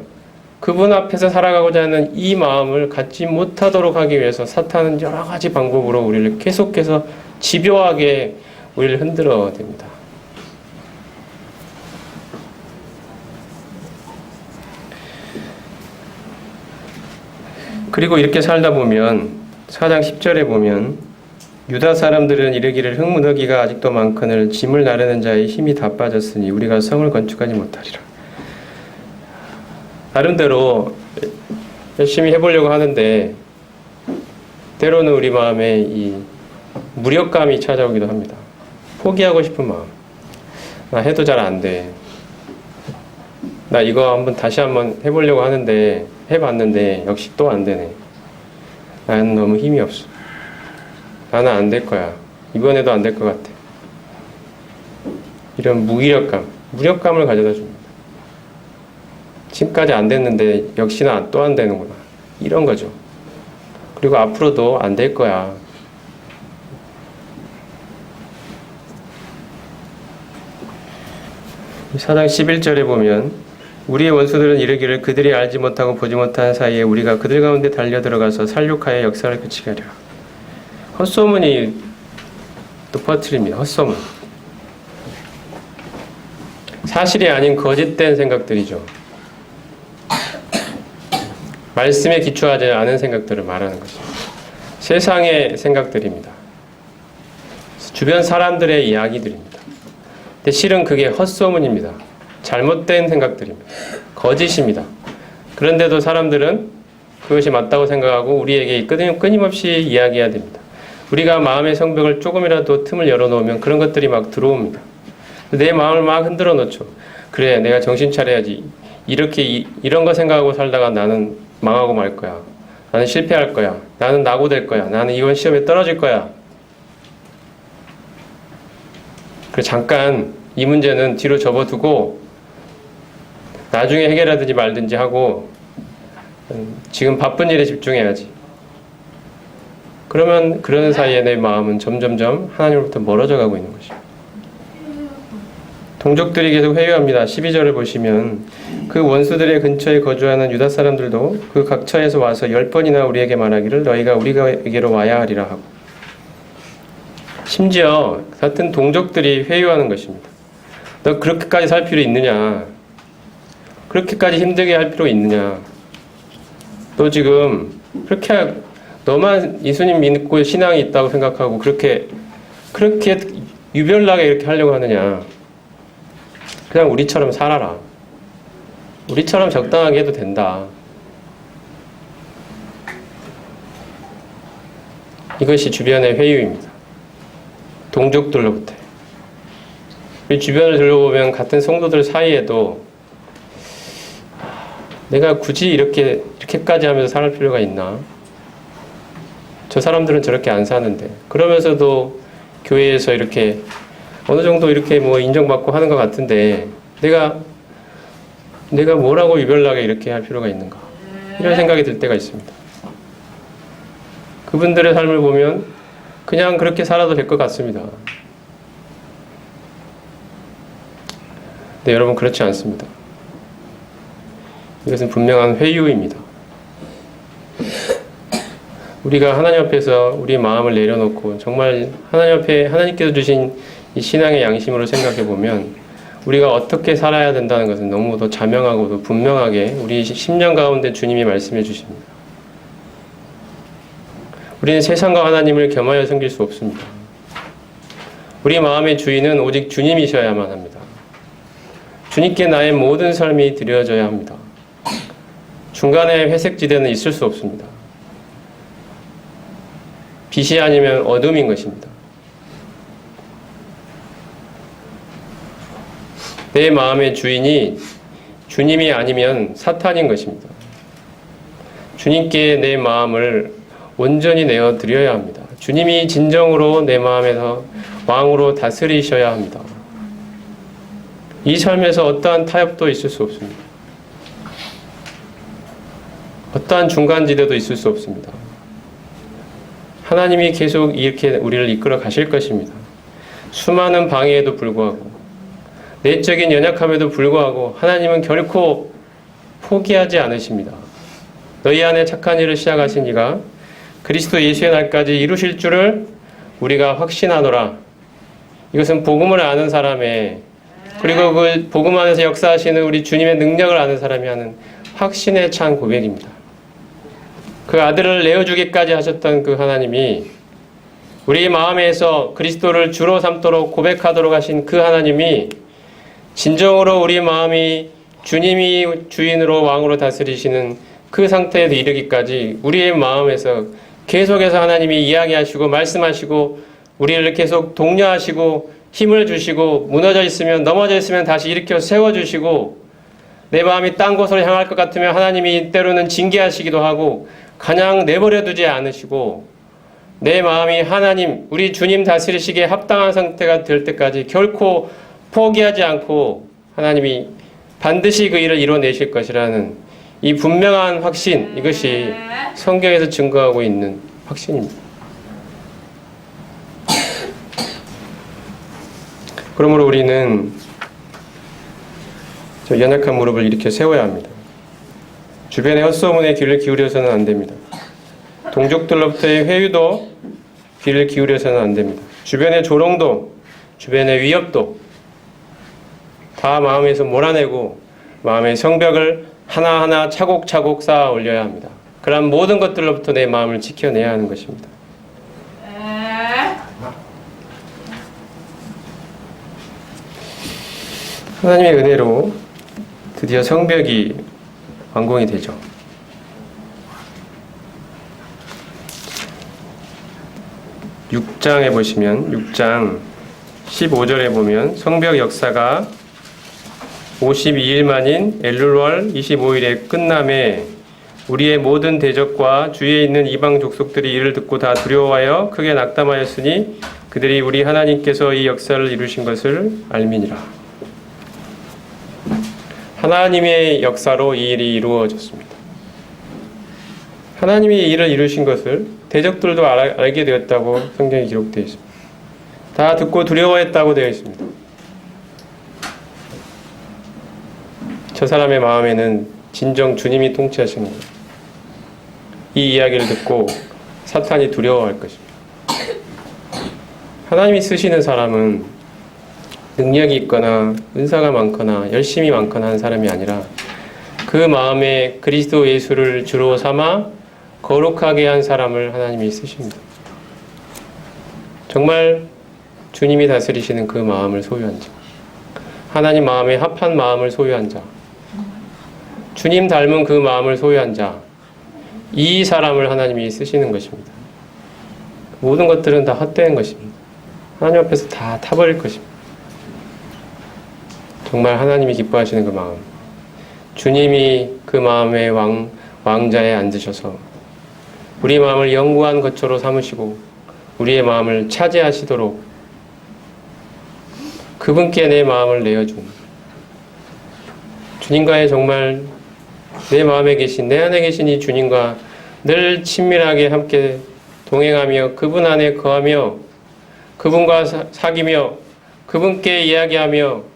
그분 앞에서 살아가고자 하는 이 마음을 갖지 못하도록 하기 위해서 사탄은 여러 가지 방법으로 우리를 계속해서 집요하게 우리를 흔들어 댑니다. 그리고 이렇게 살다 보면 4장 10절에 보면 유다 사람들은 이르기를 흙무더기가 아직도 많거늘 짐을 나르는 자의 힘이 다 빠졌으니 우리가 성을 건축하지 못하리라. 나름대로 열심히 해보려고 하는데 때로는 우리 마음에 이 무력감이 찾아오기도 합니다. 포기하고 싶은 마음. 나 해도 잘 안 돼. 나 이거 다시 한번 해보려고 하는데 해봤는데 역시 또 안 되네. 나는 너무 힘이 없어. 나는 안 될 거야. 이번에도 안 될 것 같아. 이런 무력감을 가져다 줍니다. 지금까지 안 됐는데 역시나 또 안 되는구나. 이런 거죠. 그리고 앞으로도 안 될 거야. 사장 11절에 보면 우리의 원수들은 이르기를 그들이 알지 못하고 보지 못하는 사이에 우리가 그들 가운데 달려들어가서 살육하여 역사를 그치게 하리라. 헛소문이 또 퍼뜨립니다. 헛소문. 사실이 아닌 거짓된 생각들이죠. 말씀에 기초하지 않은 생각들을 말하는 것입니다. 세상의 생각들입니다. 주변 사람들의 이야기들입니다. 근데 실은 그게 헛소문입니다. 잘못된 생각들입니다. 거짓입니다. 그런데도 사람들은 그것이 맞다고 생각하고 우리에게 끊임없이 이야기해야 됩니다. 우리가 마음의 성벽을 조금이라도 틈을 열어놓으면 그런 것들이 막 들어옵니다. 내 마음을 막 흔들어 놓죠. 그래, 내가 정신 차려야지. 이런 거 생각하고 살다가 나는 망하고 말 거야. 나는 실패할 거야. 나는 낙오될 거야. 나는 이번 시험에 떨어질 거야. 그래, 잠깐 이 문제는 뒤로 접어두고 나중에 해결하든지 말든지 하고 지금 바쁜 일에 집중해야지. 그러면 그러는 사이에 내 마음은 점점점 하나님으로부터 멀어져 가고 있는 것이죠. 동족들이 계속 회유합니다. 12절을 보시면 그 원수들의 근처에 거주하는 유다 사람들도 그 각처에서 와서 10번이나 우리에게 말하기를 너희가 우리에게로 와야 하리라 하고, 심지어 같은 동족들이 회유하는 것입니다. 너 그렇게까지 살 필요 있느냐? 그렇게까지 힘들게 할 필요 있느냐? 너 지금 그렇게 너만 예수님 믿고 신앙이 있다고 생각하고 그렇게 유별나게 이렇게 하려고 하느냐? 그냥 우리처럼 살아라. 우리처럼 적당하게 해도 된다. 이것이 주변의 회유입니다. 동족들로부터. 우리 주변을 둘러보면 같은 성도들 사이에도 내가 굳이 이렇게까지 하면서 살 필요가 있나? 저 사람들은 저렇게 안 사는데. 그러면서도 교회에서 이렇게 어느 정도 이렇게 뭐 인정받고 하는 것 같은데 내가 뭐라고 유별나게 이렇게 할 필요가 있는가? 이런 생각이 들 때가 있습니다. 그분들의 삶을 보면 그냥 그렇게 살아도 될 것 같습니다. 근데 여러분, 그렇지 않습니다. 이것은 분명한 회유입니다. 우리가 하나님 앞에서 우리 마음을 내려놓고 정말 하나님 앞에 하나님께서 주신 이 신앙의 양심으로 생각해 보면 우리가 어떻게 살아야 된다는 것은 너무도 자명하고도 분명하게 우리 심령 가운데 주님이 말씀해 주십니다. 우리는 세상과 하나님을 겸하여 섬길 수 없습니다. 우리 마음의 주인은 오직 주님이셔야만 합니다. 주님께 나의 모든 삶이 드려져야 합니다. 중간에 회색지대는 있을 수 없습니다. 빛이 아니면 어둠인 것입니다. 내 마음의 주인이 주님이 아니면 사탄인 것입니다. 주님께 내 마음을 온전히 내어 드려야 합니다. 주님이 진정으로 내 마음에서 왕으로 다스리셔야 합니다. 이 삶에서 어떠한 타협도 있을 수 없습니다. 어떠한 중간지대도 있을 수 없습니다. 하나님이 계속 이렇게 우리를 이끌어 가실 것입니다. 수많은 방해에도 불구하고, 내적인 연약함에도 불구하고 하나님은 결코 포기하지 않으십니다. 너희 안에 착한 일을 시작하신 이가 그리스도 예수의 날까지 이루실 줄을 우리가 확신하노라. 이것은 복음을 아는 사람의, 그리고 그 복음 안에서 역사하시는 우리 주님의 능력을 아는 사람이 하는 확신에 찬 고백입니다. 그 아들을 내어주기까지 하셨던 그 하나님이, 우리 마음에서 그리스도를 주로 삼도록 고백하도록 하신 그 하나님이 진정으로 우리 마음이 주님이 주인으로 왕으로 다스리시는 그 상태에 이르기까지 우리의 마음에서 계속해서 하나님이 이야기하시고 말씀하시고 우리를 계속 독려하시고 힘을 주시고, 무너져 있으면, 넘어져 있으면 다시 일으켜 세워주시고, 내 마음이 딴 곳으로 향할 것 같으면 하나님이 때로는 징계하시기도 하고, 그냥 내버려 두지 않으시고 내 마음이 하나님, 우리 주님 다스리시기에 합당한 상태가 될 때까지 결코 포기하지 않고 하나님이 반드시 그 일을 이뤄내실 것이라는 이 분명한 확신, 이것이 성경에서 증거하고 있는 확신입니다. 그러므로 우리는 저 연약한 무릎을 이렇게 세워야 합니다. 주변의 헛소문에 귀를 기울여서는 안 됩니다. 동족들로부터의 회유도 귀를 기울여서는 안 됩니다. 주변의 조롱도, 주변의 위협도 다 마음에서 몰아내고 마음의 성벽을 하나하나 차곡차곡 쌓아 올려야 합니다. 그런 모든 것들로부터 내 마음을 지켜내야 하는 것입니다. 하나님의 은혜로 드디어 성벽이 완공이 되죠. 6장에 보시면 6장 15절에 보면 성벽 역사가 52일 만인 엘룰월 25일에 끝남에 우리의 모든 대적과 주위에 있는 이방 족속들이 이를 듣고 다 두려워하여 크게 낙담하였으니 그들이 우리 하나님께서 이 역사를 이루신 것을 알미니라. 하나님의 역사로 이 일이 이루어졌습니다. 하나님이 이 일을 이루신 것을 대적들도 알게 되었다고 성경에 기록되어 있습니다. 다 듣고 두려워했다고 되어 있습니다. 저 사람의 마음에는 진정 주님이 통치하시는 거예요. 이 이야기를 듣고 사탄이 두려워할 것입니다. 하나님이 쓰시는 사람은 능력이 있거나 은사가 많거나 열심이 많거나 하는 사람이 아니라 그 마음에 그리스도 예수를 주로 삼아 거룩하게 한 사람을 하나님이 쓰십니다. 정말 주님이 다스리시는 그 마음을 소유한 자, 하나님 마음에 합한 마음을 소유한 자, 주님 닮은 그 마음을 소유한 자, 이 사람을 하나님이 쓰시는 것입니다. 모든 것들은 다 헛되는 것입니다. 하나님 앞에서 다 타버릴 것입니다. 정말 하나님이 기뻐하시는 그 마음, 주님이 그 마음의 왕자에 앉으셔서 우리 마음을 영구한 거처로 삼으시고 우리의 마음을 차지하시도록 그분께 내 마음을 내어준 주님과의 정말 내 마음에 계신, 내 안에 계신 이 주님과 늘 친밀하게 함께 동행하며 그분 안에 거하며 그분과 사귀며 그분께 이야기하며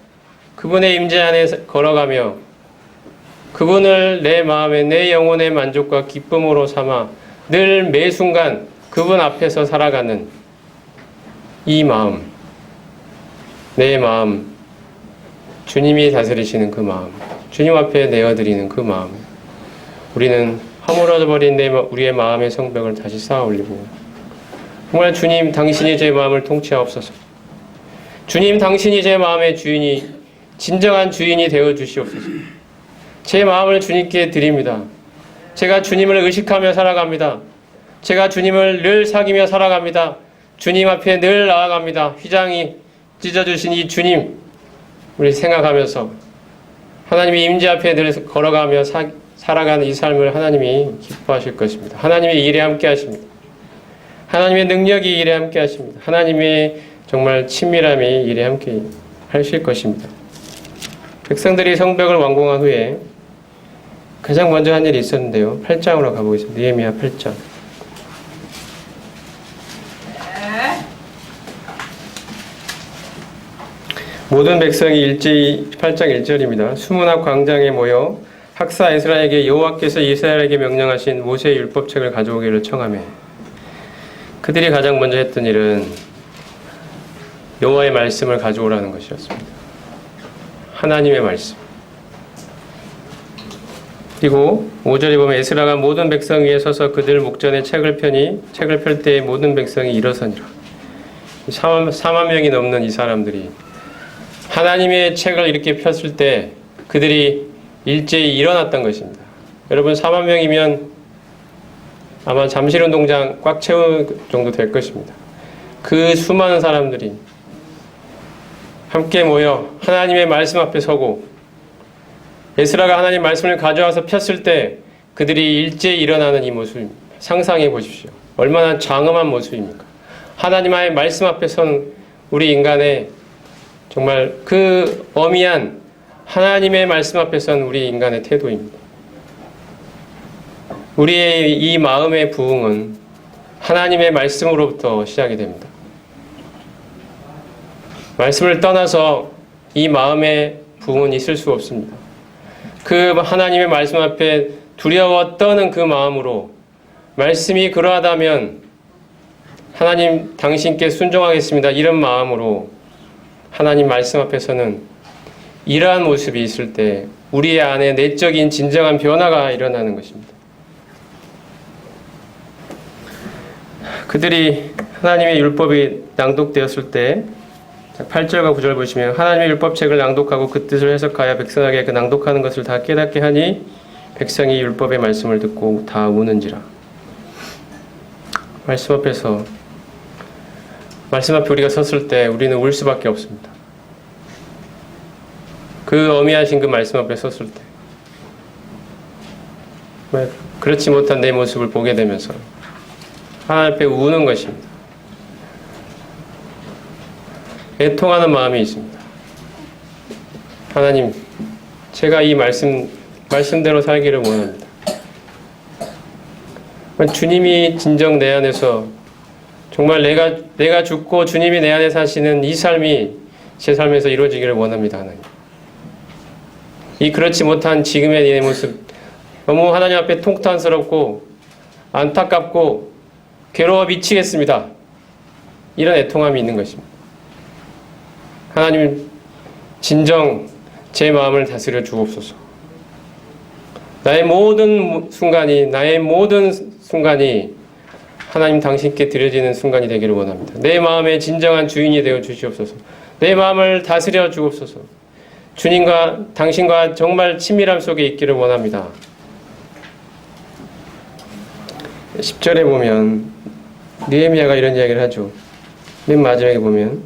그분의 임재 안에 걸어가며 그분을 내 마음에 내 영혼의 만족과 기쁨으로 삼아 늘 매 순간 그분 앞에서 살아가는 이 마음, 내 마음, 주님이 다스리시는 그 마음, 주님 앞에 내어드리는 그 마음, 우리는 허물어져버린 우리의 마음의 성벽을 다시 쌓아 올리고 정말 주님 당신이 제 마음을 통치하옵소서. 주님 당신이 제 마음의 주인이 진정한 주인이 되어 주시옵소서. 제 마음을 주님께 드립니다. 제가 주님을 의식하며 살아갑니다. 제가 주님을 늘 사귀며 살아갑니다. 주님 앞에 늘 나아갑니다. 휘장이 찢어주신 이 주님 우리 생각하면서 하나님의 임재 앞에 늘 걸어가며 살아가는 이 삶을 하나님이 기뻐하실 것입니다. 하나님의 일에 함께 하십니다. 하나님의 능력이 일에 함께 하십니다. 하나님의 정말 친밀함이 일에 함께 하실 것입니다. 백성들이 성벽을 완공한 후에 가장 먼저 한 일이 있었는데요. 8장으로 가보겠습니다. 느헤미야 8장. 모든 백성이 일제히 8장 1절입니다. 수문학 광장에 모여 학사 에스라에게 여호와께서 이스라엘에게 명령하신 모세의 율법책을 가져오기를 청하며 그들이 가장 먼저 했던 일은 여호와의 말씀을 가져오라는 것이었습니다. 하나님의 말씀. 그리고 5절에 보면 에스라가 모든 백성 위에 서서 그들 목전에 책을 펴니 책을 펼 때에 모든 백성이 일어서니라. 4만 명이 넘는 이 사람들이 하나님의 책을 이렇게 폈을 때 그들이 일제히 일어났던 것입니다. 여러분 4만 명이면 아마 잠실운동장 꽉 채울 정도 될 것입니다. 그 수많은 사람들이 함께 모여 하나님의 말씀 앞에 서고 에스라가 하나님 말씀을 가져와서 폈을 때 그들이 일제히 일어나는 이 모습입니다. 상상해 보십시오. 얼마나 장엄한 모습입니까? 하나님의 말씀 앞에 선 우리 인간의 정말 그 어미한 하나님의 말씀 앞에 선 우리 인간의 태도입니다. 우리의 이 마음의 부흥은 하나님의 말씀으로부터 시작이 됩니다. 말씀을 떠나서 이 마음의 부흥은 있을 수 없습니다. 그 하나님의 말씀 앞에 두려워 떠는 그 마음으로 말씀이 그러하다면 하나님 당신께 순종하겠습니다. 이런 마음으로 하나님 말씀 앞에서는 이러한 모습이 있을 때 우리 안에 내적인 진정한 변화가 일어나는 것입니다. 그들이 하나님의 율법이 낭독되었을 때 8절과 9절 보시면 하나님의 율법책을 낭독하고 그 뜻을 해석하여 백성에게 그 낭독하는 것을 다 깨닫게 하니 백성이 율법의 말씀을 듣고 다 우는지라. 말씀 앞에 우리가 섰을 때 우리는 울 수밖에 없습니다. 그 어미하신 그 말씀 앞에 섰을 때 왜 그렇지 못한 내 모습을 보게 되면서 하나님 앞에 우는 것입니다. 애통하는 마음이 있습니다. 하나님, 제가 이 말씀대로 살기를 원합니다. 주님이 진정 내 안에서 정말 내가 죽고 주님이 내 안에 사시는 이 삶이 제 삶에서 이루어지기를 원합니다. 하나님. 이 그렇지 못한 지금의 내 모습 너무 하나님 앞에 통탄스럽고 안타깝고 괴로워 미치겠습니다. 이런 애통함이 있는 것입니다. 하나님 진정 제 마음을 다스려 주옵소서. 나의 모든 순간이 하나님 당신께 드려지는 순간이 되기를 원합니다. 내 마음의 진정한 주인이 되어 주시옵소서. 내 마음을 다스려 주옵소서. 주님과 당신과 정말 친밀함 속에 있기를 원합니다. 10절에 보면 느헤미야가 이런 이야기를 하죠. 맨 마지막에 보면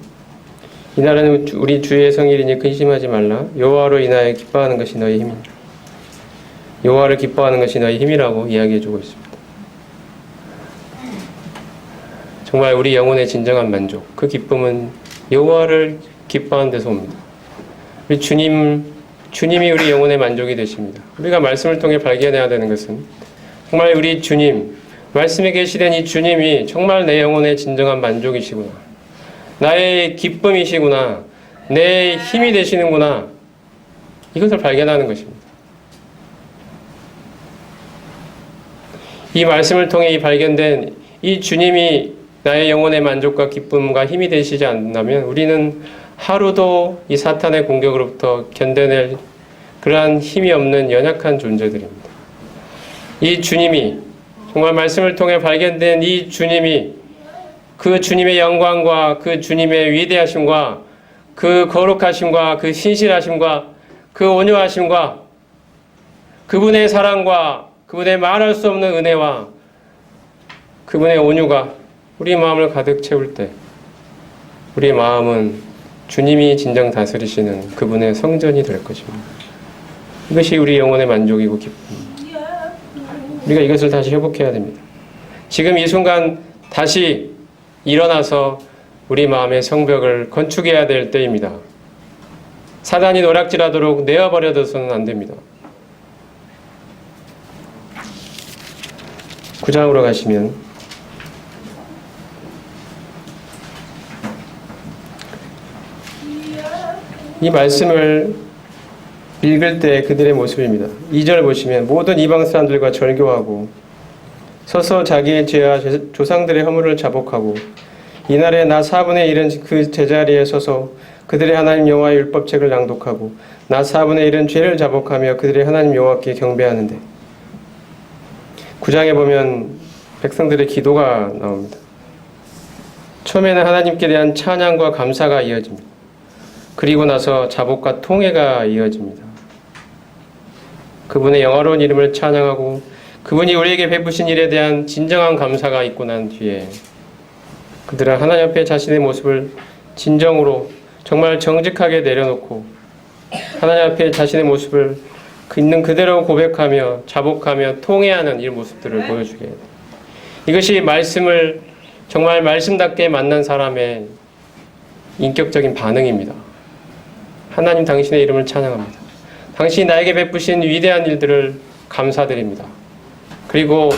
이 날은 우리 주의 성일이니 근심하지 말라. 여호와로 인하여 기뻐하는 것이 너의 힘이라. 여호와를 기뻐하는 것이 너의 힘이라고 이야기해주고 있습니다. 정말 우리 영혼의 진정한 만족, 그 기쁨은 여호와를 기뻐하는 데서 옵니다. 우리 주님이 우리 영혼의 만족이 되십니다. 우리가 말씀을 통해 발견해야 되는 것은 정말 우리 주님, 말씀에 계시된 이 주님이 정말 내 영혼의 진정한 만족이시구나. 나의 기쁨이시구나. 내 힘이 되시는구나. 이것을 발견하는 것입니다. 이 말씀을 통해 발견된 이 주님이 나의 영혼의 만족과 기쁨과 힘이 되시지 않는다면 우리는 하루도 이 사탄의 공격으로부터 견뎌낼 그러한 힘이 없는 연약한 존재들입니다. 이 주님이 정말 말씀을 통해 발견된 이 주님이 그 주님의 영광과 그 주님의 위대하심과 그 거룩하심과 그 신실하심과 그 온유하심과 그분의 사랑과 그분의 말할 수 없는 은혜와 그분의 온유가 우리 마음을 가득 채울 때 우리 마음은 주님이 진정 다스리시는 그분의 성전이 될 것입니다. 이것이 우리 영혼의 만족이고 기쁨입니다. 우리가 이것을 다시 회복해야 됩니다. 지금 이 순간 다시 일어나서 우리 마음의 성벽을 건축해야 될 때입니다. 사단이 노략질하도록 내어버려둬서는 안 됩니다. 9장으로 가시면 이 말씀을 읽을 때 그들의 모습입니다. 2절 보시면 모든 이방 사람들과 절교하고 서서 자기의 죄와 조상들의 허물을 자복하고 이날에 나 4분의 1은 그 제자리에 서서 그들의 하나님 여호와의 율법책을 낭독하고 나 4분의 1은 죄를 자복하며 그들의 하나님 여호와께 경배하는데 9장에 보면 백성들의 기도가 나옵니다. 처음에는 하나님께 대한 찬양과 감사가 이어집니다. 그리고 나서 자복과 통회가 이어집니다. 그분의 영화로운 이름을 찬양하고 그분이 우리에게 베푸신 일에 대한 진정한 감사가 있고 난 뒤에 그들은 하나님 앞에 자신의 모습을 진정으로 정말 정직하게 내려놓고 하나님 앞에 자신의 모습을 있는 그대로 고백하며 자복하며 통회하는 이 모습들을 보여주게 해요. 이것이 말씀을 정말 말씀답게 만난 사람의 인격적인 반응입니다. 하나님 당신의 이름을 찬양합니다. 당신이 나에게 베푸신 위대한 일들을 감사드립니다. 그리고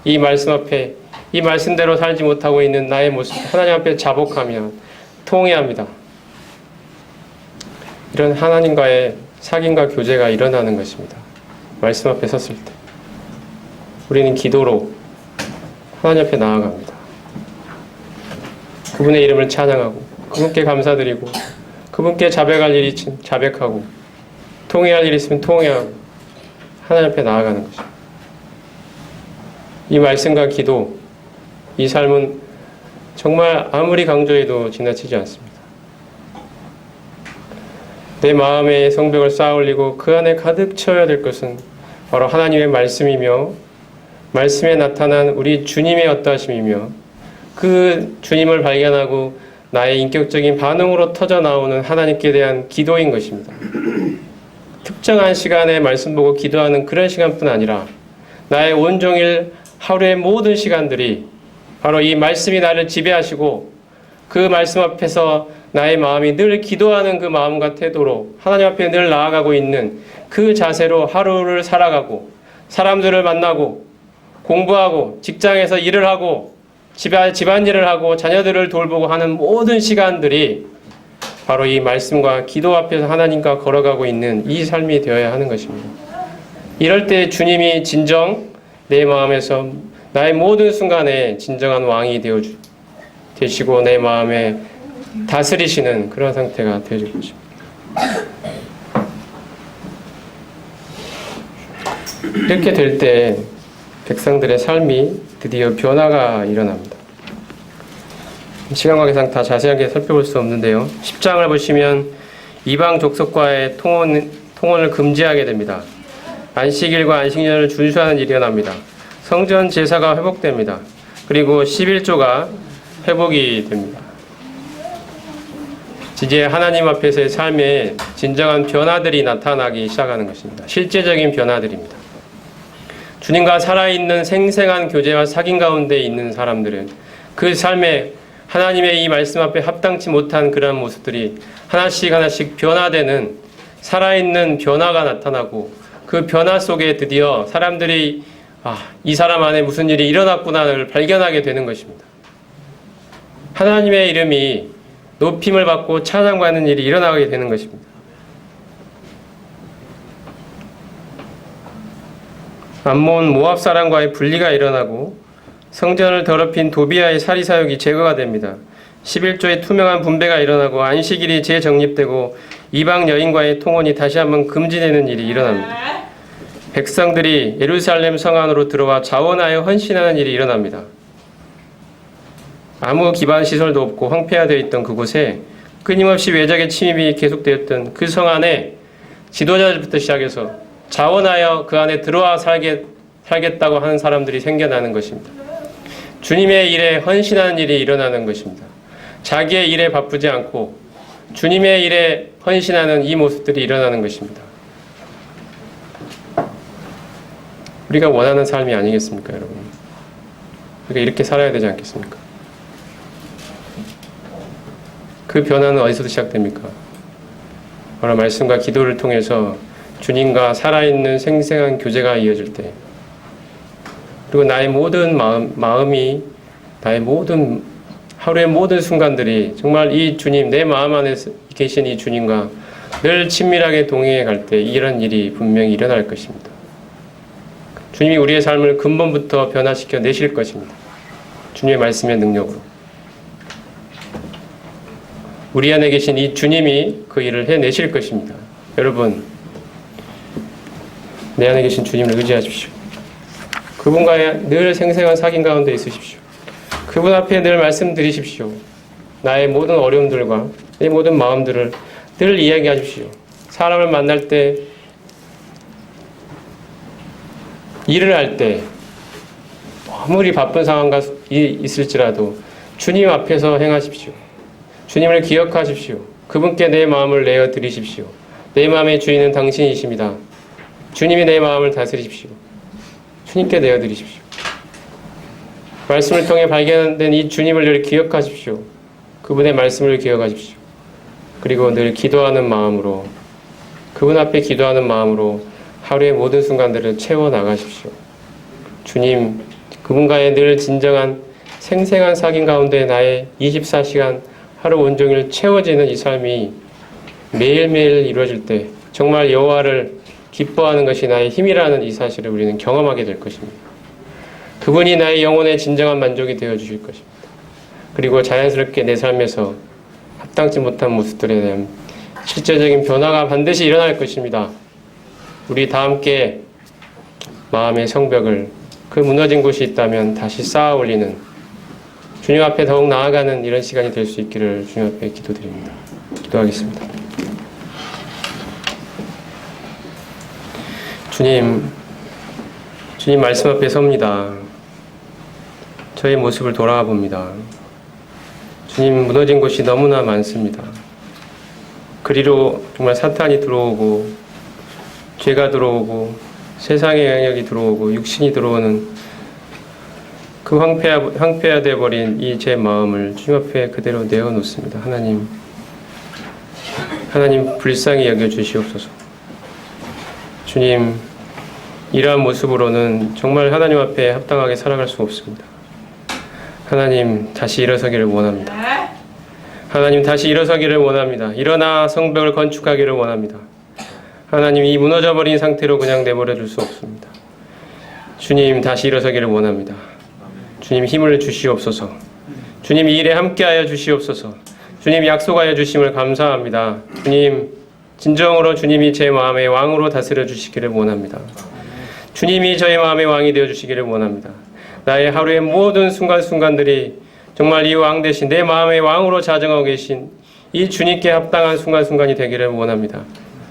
이 말씀 앞에 이 말씀대로 살지 못하고 있는 나의 모습 하나님 앞에 자복하며 통회합니다. 이런 하나님과의 사귐과 교제가 일어나는 것입니다. 말씀 앞에 섰을 때 우리는 기도로 하나님 앞에 나아갑니다. 그분의 이름을 찬양하고 그분께 감사드리고 그분께 자백할 일이 있으면 자백하고 통회할 일이 있으면 통회하고 하나님 앞에 나아가는 것입니다. 이 말씀과 기도, 이 삶은 정말 아무리 강조해도 지나치지 않습니다. 내 마음의 성벽을 쌓아 올리고 그 안에 가득 채워야 될 것은 바로 하나님의 말씀이며 말씀에 나타난 우리 주님의 어떠하심이며 그 주님을 발견하고 나의 인격적인 반응으로 터져 나오는 하나님께 대한 기도인 것입니다. 특정한 시간에 말씀 보고 기도하는 그런 시간뿐 아니라 나의 온종일 하루의 모든 시간들이 바로 이 말씀이 나를 지배하시고 그 말씀 앞에서 나의 마음이 늘 기도하는 그 마음과 태도로 하나님 앞에 늘 나아가고 있는 그 자세로 하루를 살아가고 사람들을 만나고 공부하고 직장에서 일을 하고 집안일을 하고 자녀들을 돌보고 하는 모든 시간들이 바로 이 말씀과 기도 앞에서 하나님과 걸어가고 있는 이 삶이 되어야 하는 것입니다. 이럴 때 주님이 진정 내 마음에서 나의 모든 순간에 진정한 왕이 되시고 내 마음에 다스리시는 그런 상태가 되어질 것입니다. 이렇게 될 때 백성들의 삶이 드디어 변화가 일어납니다. 시간 관계상 다 자세하게 살펴볼 수 없는데요. 10장을 보시면 이방 족속과의 통혼을 금지하게 됩니다. 안식일과 안식년을 준수하는 일이 일어납니다. 성전 제사가 회복됩니다. 그리고 11조가 회복이 됩니다. 이제 하나님 앞에서의 삶에 진정한 변화들이 나타나기 시작하는 것입니다. 실제적인 변화들입니다. 주님과 살아있는 생생한 교제와 사귐 가운데 있는 사람들은 그 삶에 하나님의 이 말씀 앞에 합당치 못한 그런 모습들이 하나씩 하나씩 변화되는 살아있는 변화가 나타나고 그 변화 속에 드디어 사람들이 이 사람 안에 무슨 일이 일어났구나를 발견하게 되는 것입니다. 하나님의 이름이 높임을 받고 찬양받는 일이 일어나게 되는 것입니다. 암몬 모압 사람과의 분리가 일어나고 성전을 더럽힌 도비아의 사리사욕이 제거가 됩니다. 11조의 투명한 분배가 일어나고 안식일이 재정립되고 이방 여인과의 통혼이 다시 한번 금지되는 일이 일어납니다. 백성들이 예루살렘 성 안으로 들어와 자원하여 헌신하는 일이 일어납니다. 아무 기반 시설도 없고 황폐화되어 있던 그곳에 끊임없이 외적의 침입이 계속되었던 그 성 안에 지도자들부터 시작해서 자원하여 그 안에 들어와 살겠다고 하는 사람들이 생겨나는 것입니다. 주님의 일에 헌신하는 일이 일어나는 것입니다. 자기의 일에 바쁘지 않고 주님의 일에 헌신하는 이 모습들이 일어나는 것입니다. 우리가 원하는 삶이 아니겠습니까, 여러분? 우리가 이렇게 살아야 되지 않겠습니까? 그 변화는 어디서도 시작됩니까? 바로 말씀과 기도를 통해서 주님과 살아있는 생생한 교제가 이어질 때, 그리고 나의 모든 마음이 나의 모든 하루의 모든 순간들이 정말 이 주님, 내 마음 안에 계신 이 주님과 늘 친밀하게 동행해 갈 때 이런 일이 분명히 일어날 것입니다. 주님이 우리의 삶을 근본부터 변화시켜 내실 것입니다. 주님의 말씀의 능력으로. 우리 안에 계신 이 주님이 그 일을 해내실 것입니다. 여러분, 내 안에 계신 주님을 의지하십시오. 그분과의 늘 생생한 사귐 가운데 있으십시오. 그분 앞에 늘 말씀드리십시오. 나의 모든 어려움들과 내 모든 마음들을 늘 이야기하십시오. 사람을 만날 때, 일을 할 때, 아무리 바쁜 상황가 있을지라도 주님 앞에서 행하십시오. 주님을 기억하십시오. 그분께 내 마음을 내어 드리십시오. 내 마음의 주인은 당신이십니다. 주님이 내 마음을 다스리십시오. 주님께 내어드리십시오. 말씀을 통해 발견된 이 주님을 늘 기억하십시오. 그분의 말씀을 기억하십시오. 그리고 늘 기도하는 마음으로, 그분 앞에 기도하는 마음으로 하루의 모든 순간들을 채워나가십시오. 주님, 그분과의 늘 진정한 생생한 사귐 가운데 나의 24시간 하루 온종일 채워지는 이 삶이 매일매일 이루어질 때 정말 여호와를 기뻐하는 것이 나의 힘이라는 이 사실을 우리는 경험하게 될 것입니다. 그분이 나의 영혼의 진정한 만족이 되어 주실 것입니다. 그리고 자연스럽게 내 삶에서 합당치 못한 모습들에 대한 실제적인 변화가 반드시 일어날 것입니다. 우리 다 함께 마음의 성벽을, 그 무너진 곳이 있다면 다시 쌓아 올리는, 주님 앞에 더욱 나아가는 이런 시간이 될 수 있기를 주님 앞에 기도드립니다. 기도하겠습니다. 주님 말씀 앞에 섭니다. 저의 모습을 돌아와 봅니다. 주님, 무너진 곳이 너무나 많습니다. 그리로 정말 사탄이 들어오고 죄가 들어오고 세상의 영역이 들어오고 육신이 들어오는 그 황폐화되어 버린 이 제 마음을 주님 앞에 그대로 내어놓습니다. 하나님 불쌍히 여겨주시옵소서. 주님, 이러한 모습으로는 정말 하나님 앞에 합당하게 살아갈 수 없습니다. 하나님, 다시 일어서기를 원합니다. 하나님, 다시 일어서기를 원합니다. 일어나 성벽을 건축하기를 원합니다. 하나님, 이 무너져버린 상태로 그냥 내버려 둘 수 없습니다. 주님, 다시 일어서기를 원합니다. 주님, 힘을 주시옵소서. 주님, 이 일에 함께하여 주시옵소서. 주님, 약속하여 주심을 감사합니다. 주님, 진정으로 주님이 제 마음의 왕으로 다스려 주시기를 원합니다. 주님이 저의 마음의 왕이 되어 주시기를 원합니다. 나의 하루의 모든 순간순간들이 정말 이 왕 대신 내 마음의 왕으로 자정하고 계신 이 주님께 합당한 순간순간이 되기를 원합니다.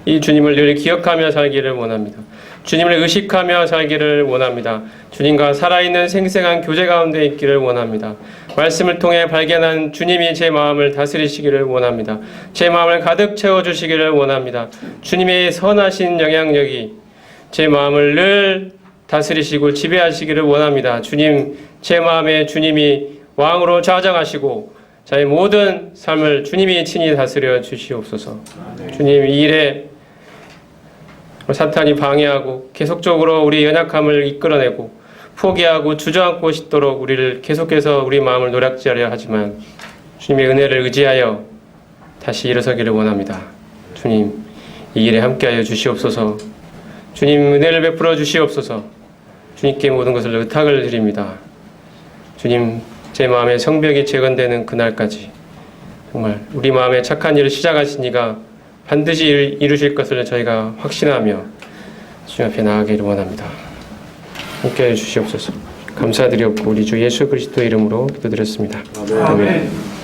이 주님을 늘 기억하며 살기를 원합니다. 주님을 의식하며 살기를 원합니다. 주님과 살아있는 생생한 교제 가운데 있기를 원합니다. 말씀을 통해 발견한 주님이 제 마음을 다스리시기를 원합니다. 제 마음을 가득 채워주시기를 원합니다. 주님의 선하신 영향력이 제 마음을 늘 다스리시고 지배하시기를 원합니다. 주님, 제 마음에 주님이 왕으로 좌정하시고 저의 모든 삶을 주님이 친히 다스려 주시옵소서. 주님, 이 일에 사탄이 방해하고 계속적으로 우리 연약함을 이끌어내고 포기하고 주저앉고 싶도록 우리를 계속해서 우리 마음을 노략질하려 하지만 주님의 은혜를 의지하여 다시 일어서기를 원합니다. 주님, 이 일에 함께하여 주시옵소서. 주님, 은혜를 베풀어 주시옵소서. 주님께 모든 것을 의탁을 드립니다. 주님, 제 마음의 성벽이 재건되는 그날까지 정말 우리 마음에 착한 일을 시작하신 이가 반드시 이루실 것을 저희가 확신하며 주님 앞에 나아가기를 원합니다. 함께해 주시옵소서. 감사드렸고 우리 주 예수 그리스도의 이름으로 기도드렸습니다. 아멘.